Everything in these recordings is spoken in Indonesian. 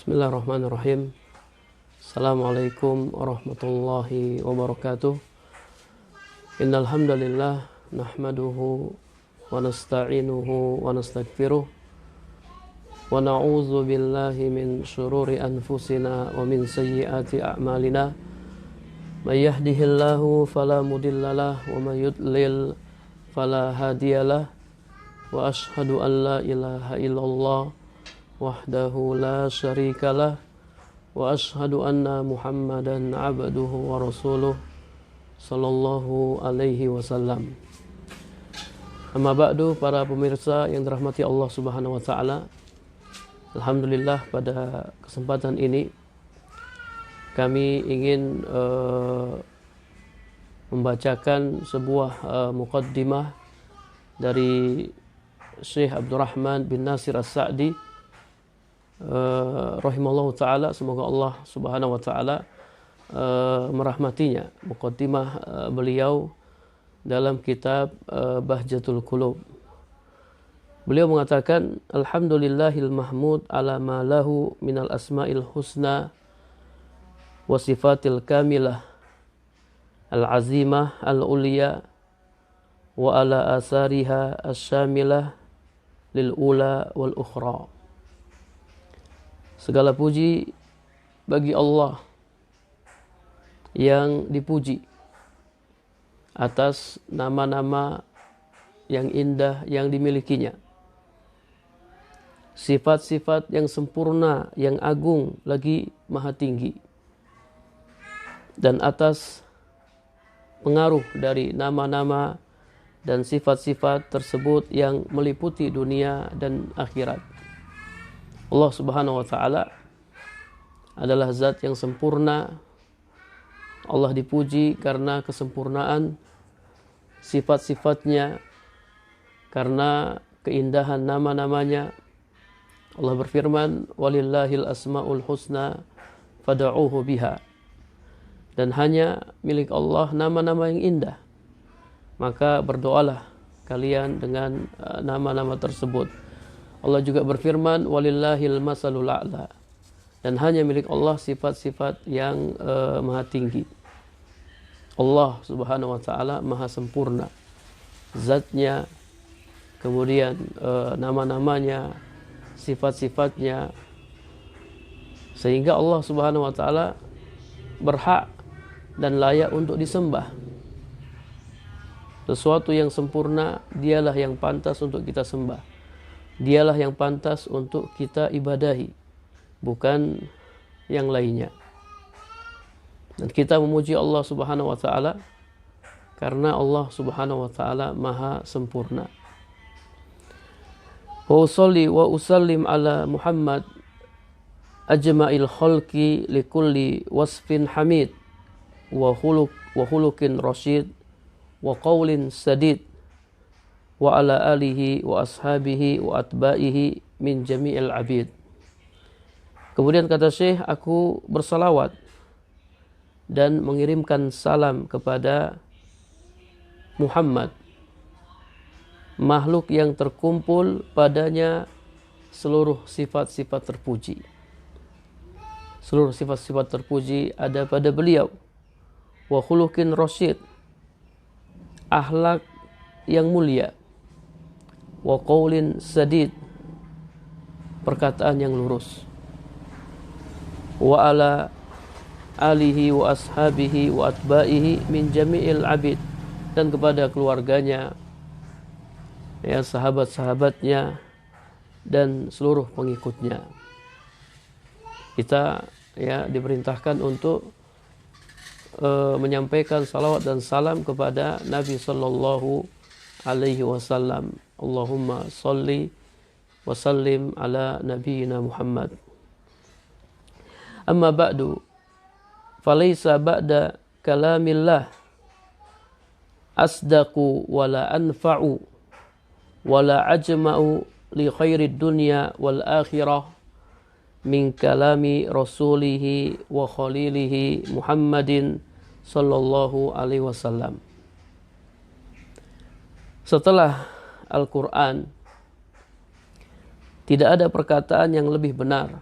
Bismillahirrahmanirrahim. Assalamualaikum warahmatullahi wabarakatuh. Innal hamdalillah nahmaduhu wa nasta'inuhu wa nastaghfiruh wa na'udzu billahi min shururi anfusina wa min sayyiati a'malina. May yahdihillahu fala mudhillalah wa may yudlil fala hadiyalah. Wa ashhadu an la ilaha illallah wahdahu la syarikalah wa ashhadu anna Muhammadan abduhu wa rasuluh sallallahu alaihi wasallam. Amma ba'du, para pemirsa yang dirahmati Allah Subhanahu wa taala. Alhamdulillah, pada kesempatan ini kami ingin membacakan sebuah muqaddimah dari Syekh Abdurrahman bin Nasir As-Sa'di rahimallahu ta'ala. Semoga Allah subhanahu wa ta'ala merahmatinya. Muqaddimah beliau dalam kitab Bahjatul Qulub. Beliau mengatakan, Alhamdulillahil mahmud ala ma lahu minal asma'il husna wa sifatil kamilah al-azimah al-uliya wa ala asariha asyamilah lil ula wal ukhra. Segala puji bagi Allah yang dipuji atas nama-nama yang indah yang dimilikinya, sifat-sifat yang sempurna, yang agung lagi maha tinggi, dan atas pengaruh dari nama-nama dan sifat-sifat tersebut yang meliputi dunia dan akhirat. Allah subhanahu wa ta'ala adalah zat yang sempurna. Allah dipuji karena kesempurnaan sifat-sifatnya, karena keindahan nama-namanya. Allah berfirman, walillahil asma'ul husna fada'uhu biha. Dan hanya milik Allah nama-nama yang indah, maka berdoalah kalian dengan nama-nama tersebut. Allah juga berfirman, walillahil masalul a'la. Dan hanya milik Allah sifat-sifat yang maha tinggi. Allah subhanahu wa ta'ala maha sempurna zatnya, kemudian nama-namanya, sifat-sifatnya, sehingga Allah subhanahu wa ta'ala berhak dan layak untuk disembah. Sesuatu yang sempurna, dialah yang pantas untuk kita sembah. Dialah yang pantas untuk kita ibadahi, bukan yang lainnya. Dan kita memuji Allah subhanahu wa ta'ala karena Allah subhanahu wa ta'ala maha sempurna. Wa usalli wa usallim ala Muhammad ajma'il khalqi likulli wasfin hamid wa khuluqin rasyid wa qawlin sadid wa ala alihi wa ashabihi wa atba'ihi min jami'il abid. Kemudian kata Syekh, aku bersalawat dan mengirimkan salam kepada Muhammad, makhluk yang terkumpul padanya seluruh sifat-sifat terpuji. Seluruh sifat-sifat terpuji ada pada beliau. Wa khuluqin rasyid, akhlak yang mulia. Wa qaulin sadid, perkataan yang lurus. Wa ala alihi wa ashabihi wa atba'ihi min jami'il abid, dan kepada keluarganya, ya, sahabat-sahabatnya dan seluruh pengikutnya. Kita ya diperintahkan untuk menyampaikan salawat dan salam kepada Nabi sallallahu alaihi wasallam. Allahumma salli wa sallim ala nabiyyina Muhammad. Amma ba'du, falaysa ba'da kalamillah asdaqu wala anfa'u wala ajma'u li khairid dunya wal akhirah min kalami rasulihi wa khalilihi Muhammadin sallallahu alaihi wasallam. Setelah Al-Quran, tidak ada perkataan yang lebih benar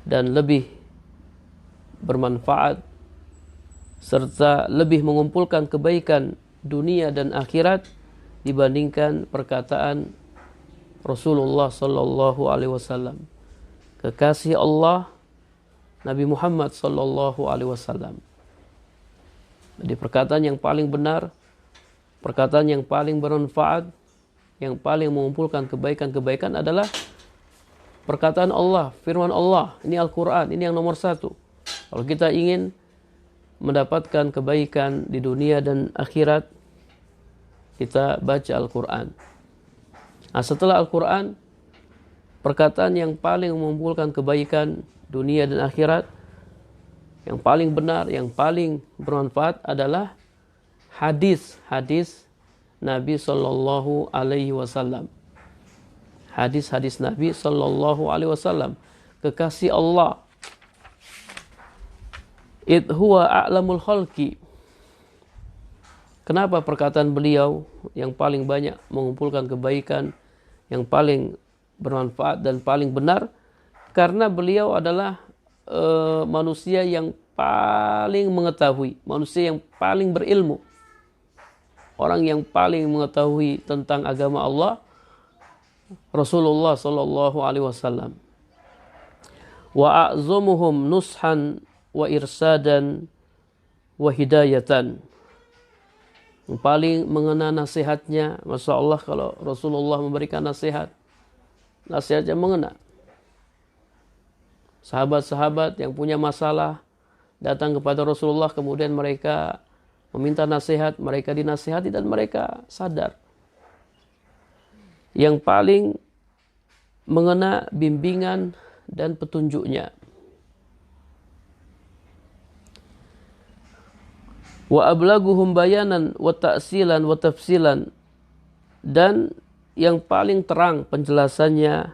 dan lebih bermanfaat serta lebih mengumpulkan kebaikan dunia dan akhirat dibandingkan perkataan Rasulullah sallallahu alaihi wasallam, kekasih Allah Nabi Muhammad sallallahu alaihi wasallam. Jadi perkataan yang paling benar, perkataan yang paling bermanfaat, yang paling mengumpulkan kebaikan-kebaikan adalah perkataan Allah, firman Allah. Ini Al-Quran, ini yang nomor satu. Kalau kita ingin mendapatkan kebaikan di dunia dan akhirat, kita baca Al-Quran. Nah, setelah Al-Quran, perkataan yang paling mengumpulkan kebaikan dunia dan akhirat, yang paling benar, yang paling bermanfaat adalah hadis-hadis Nabi sallallahu alaihi wasallam. Hadis-hadis Nabi sallallahu alaihi wasallam, kekasih Allah. Id huwa a'lamul khalqi. Kenapa perkataan beliau yang paling banyak mengumpulkan kebaikan, yang paling bermanfaat dan paling benar? Karena beliau adalah manusia yang paling mengetahui, manusia yang paling berilmu, orang yang paling mengetahui tentang agama Allah, Rasulullah sallallahu alaihi wasallam. Wa a'zamuhum nushan wa irsadan wa hidayatan. Yang paling mengena nasihatnya, Masya Allah kalau Rasulullah memberikan nasihat, nasihatnya mengena. Sahabat-sahabat yang punya masalah datang kepada Rasulullah, kemudian mereka meminta nasihat, mereka dinasihati dan mereka sadar. Yang paling mengena bimbingan dan petunjuknya. Wa ablaguhum bayanan wa ta'silan wa tafsilan, dan yang paling terang penjelasannya,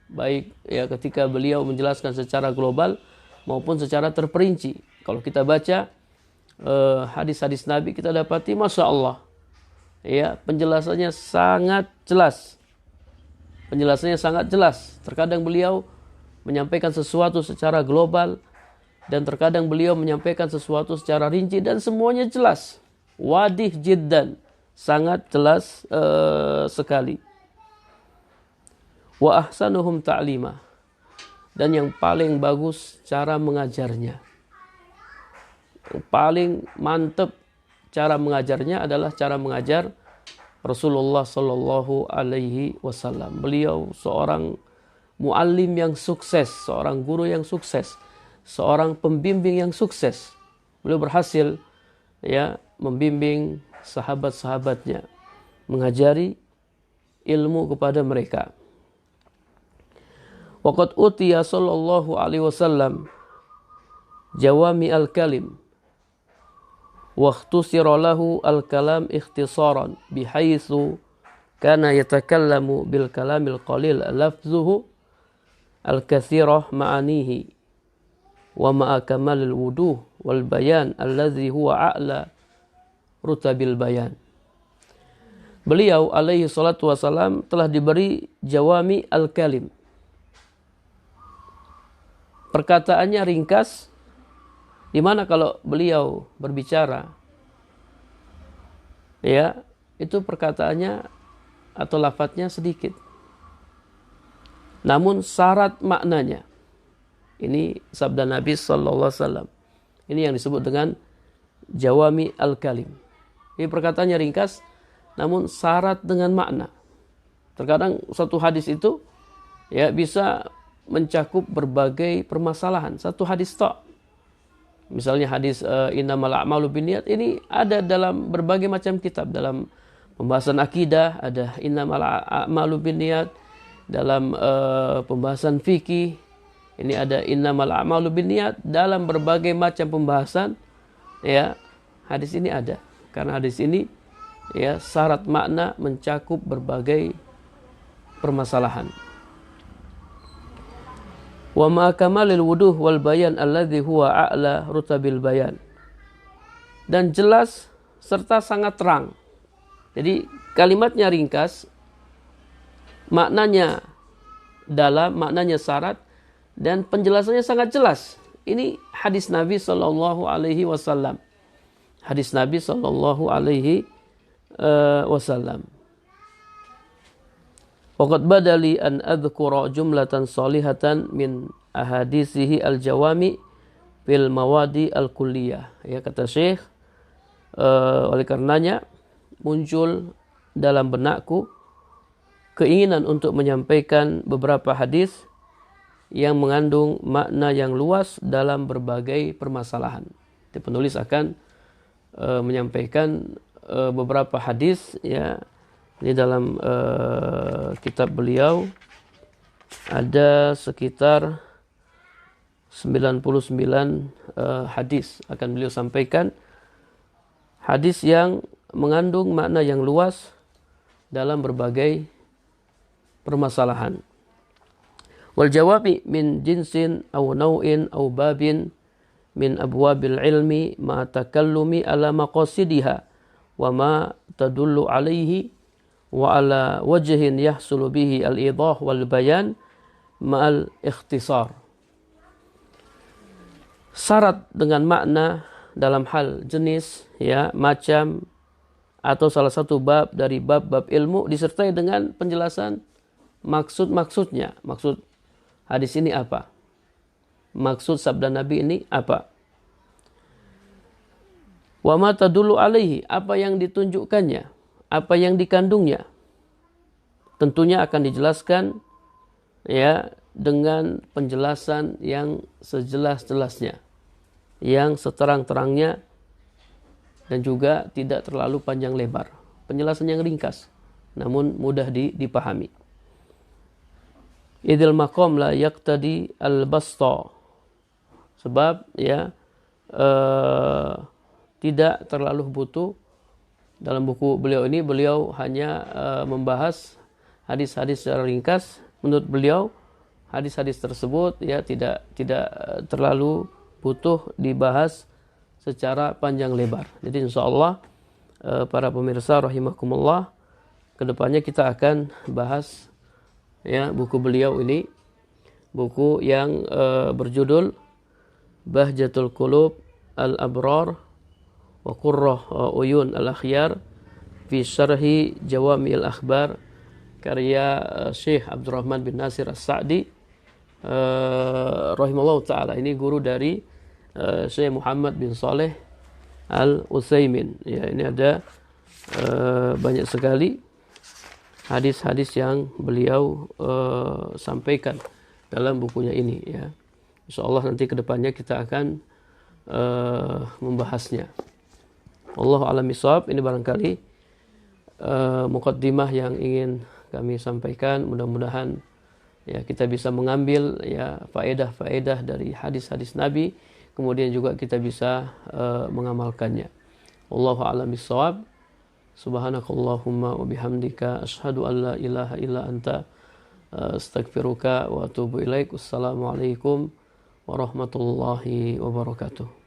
baik ya ketika beliau menjelaskan secara global maupun secara terperinci. Kalau kita baca hadis-hadis Nabi, kita dapati Masya Allah ya, penjelasannya sangat jelas. Penjelasannya sangat jelas. Terkadang beliau menyampaikan sesuatu secara global, dan terkadang beliau menyampaikan sesuatu secara rinci, dan semuanya jelas. Wadih jiddan, sangat jelas sekali. Wa ahsanuhum ta'lima, dan yang paling bagus cara mengajarnya. Yang paling mantap cara mengajarnya adalah cara mengajar Rasulullah sallallahu alaihi wasallam. Beliau seorang muallim yang sukses, seorang guru yang sukses, seorang pembimbing yang sukses. Beliau berhasil ya membimbing sahabat-sahabatnya, mengajari ilmu kepada mereka. Waqad utiya sallallahu alaihi wasallam jawami al-kalim wa ikhtusira lahu al-kalam ikhtisaran bihaitsu kana yatakallamu bil kalamil qalil lafzuhu al-katsirah ma'anihi wa ma'a kamalil wuduh wal bayan alladhi huwa a'la rutabil bayan. Beliau alaihi salatu wasalam telah diberi jawami al-kalim. Perkataannya ringkas, di mana kalau beliau berbicara ya, itu perkataannya atau lafadznya sedikit. Namun syarat maknanya. Ini sabda Nabi sallallahu alaihi wasallam. Ini yang disebut dengan jawami al-kalim. Ini perkataannya ringkas, namun syarat dengan makna. Terkadang satu hadis itu ya bisa mencakup berbagai permasalahan. Satu hadis tok. Misalnya hadis innamal a'malu binniyat, ini ada dalam berbagai macam kitab. Dalam pembahasan akidah ada innamal a'malu binniyat. Dalam pembahasan fikih ini ada innamal a'malu binniyat. Dalam berbagai macam pembahasan ya, hadis ini ada. Karena hadis ini ya syarat makna mencakup berbagai permasalahan. Wa ma kamalil wuduh wal bayan alladhi huwa a'la rutabil bayan. Dan jelas serta sangat terang. Jadi kalimatnya ringkas, maknanya dalam, maknanya syarat, dan penjelasannya sangat jelas. Ini hadis Nabi Shallallahu Alaihi Wasallam. Hadis Nabi Shallallahu Alaihi Wasallam. Waqad badali an adhkura jumlatan salihatan min ahadisihi al-jawami fil mawadi al-kulliyah. Ya, kata Syekh, oleh karenanya muncul dalam benakku keinginan untuk menyampaikan beberapa hadis yang mengandung makna yang luas dalam berbagai permasalahan. Jadi penulis akan menyampaikan beberapa hadis, ya. Ini dalam kitab beliau ada sekitar 99 hadis akan beliau sampaikan, hadis yang mengandung makna yang luas dalam berbagai permasalahan. Wal jawabi min jinsin aw naw'in aw babin min abwabil ilmi ma takallumi ala maqasidiha wa ma tadullu alaihi wa ala wajhin yahsulu bihi al-idah wal bayan ma'al ikhtisar. Syarat dengan makna dalam hal jenis, ya, macam atau salah satu bab dari bab-bab ilmu disertai dengan penjelasan maksud-maksudnya. Maksud hadis ini apa? Maksud sabda Nabi ini apa? Wa ma tadullu alaihi, apa yang ditunjukkannya, apa yang dikandungnya. Tentunya akan dijelaskan, ya, dengan penjelasan yang sejelas-jelasnya, yang seterang-terangnya, dan juga tidak terlalu panjang lebar. Penjelasan yang ringkas namun mudah dipahami. Idil maqam la yaqtadi al-basta. Sebab, ya, tidak terlalu butuh. Dalam buku beliau ini, beliau hanya membahas hadis-hadis secara ringkas. Menurut beliau, hadis-hadis tersebut, ya, tidak terlalu butuh dibahas secara panjang lebar. Jadi insyaallah para pemirsa rahimakumullah, kedepannya kita akan bahas, ya, buku beliau ini, buku yang berjudul Bahjatul Qulub Al-Abrar wa Qurrah Uyun Al-Akhyar fi Syarhi Jawami'il Akhbar, karya Syekh Abdurrahman bin Nasir As-Sa'di rahimahullah ta'ala. Ini guru dari Syekh Muhammad bin Saleh Al-Utsaimin. Ya, ini ada banyak sekali hadis-hadis yang beliau sampaikan dalam bukunya ini, ya. Insyaallah nanti kedepannya kita akan membahasnya. Wallahu a'lam bishawab. Ini barangkali muqaddimah yang ingin kami sampaikan. Mudah-mudahan, ya, kita bisa mengambil, ya, faedah-faedah dari hadis-hadis Nabi, kemudian juga kita bisa mengamalkannya. Wallahu a'lam bishawab. Subhanakallahumma wa bihamdika asyhadu an la ilaha illa anta astaghfiruka wa atubu ilaik. Wassalamualaikum warahmatullahi wabarakatuh.